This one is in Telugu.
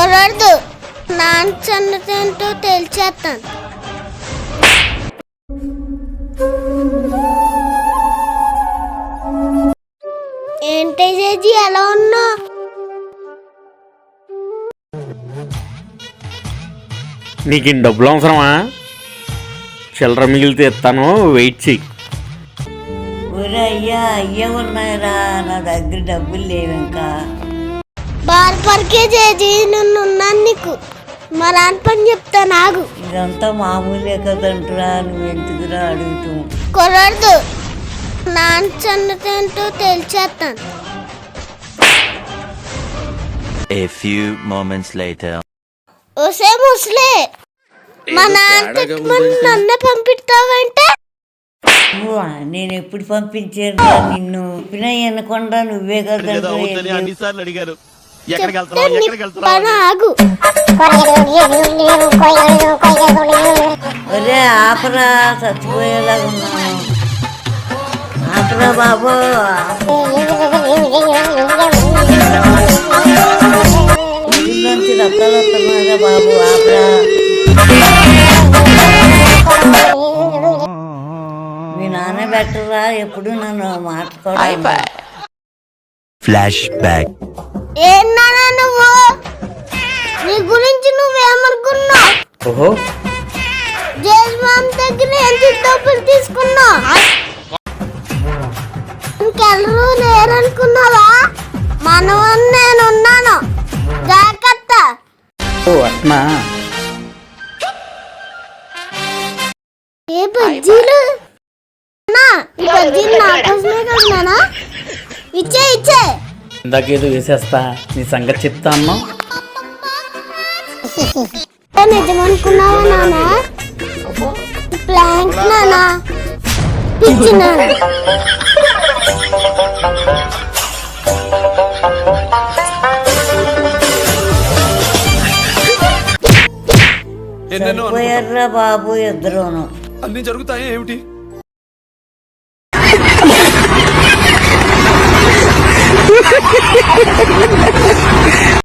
కుదరదు. నాన్న సంగతి ఏంటో తెలిచేస్తాను. ఏంటి జేజీ ఎలా ఉన్నావు? నీకు ఇన్ని డబ్బులు అవసరమా? చిల్లర మిగిలితే ఇస్తాను, వెయిట్ చెయ్యి. అయ్యా ఉన్నాయిరా, నా దగ్గర డబ్బులు లేవు ఇంకా. బాధపడికే జేజీ, నిన్ను ఉన్నాను నీకు. మా నాన్న పని చెప్తా నాగు. ఇదంతా మామూలే కదంటురా, నువ్వు ఎందుకురా అడుగుతూ. కుదరదు. నాన్న సంగతి ఏంటో తెలిచేస్తాను. A few moments later. ఓసే ముసలే, మా నాన్న నన్ను పంపిస్తావంటే? నేను ఎప్పుడు పంపించాను నిన్ను? వినయనకుండా నువ్వే కదా ఆగు. ఒరే ఆపరా, చచ్చిపోయేలాగా ఉన్నాను. ఆపరా బాబు. నుంచి రక్తాలు వస్తున్నారా బాబు, ఆపరా. మీ నాన్న బెటరా, ఎప్పుడు నన్ను మాట్లాడుకో. Flash back. ఏనా నువ్వు? నీ గురించి నువ్వేమనుకున్నావు? ఓహో, జేజ్మాన్ దగ్గర ఎంత డబ్బులు తీసుకున్నావు? ఇంకెల్లరూ లేరనుకున్నావా? మనవని నేనున్నాను, జాగ్రత్త. ఓ అట్నా? ఏ బజ్జీలు? ఈ బజ్జీలు నా కోసమే కదా. ఇచ్చే ఇందాకేదో వేసేస్తా, నీ సంగతి చెప్తా అన్నా. నిజమనుకున్నావా నాన్న? ప్లాంక్ నానా, పిచ్చి నాన్న. చనిపోయారా బాబు ఇద్దరును. అన్ని జరుగుతాయి ఏమిటి?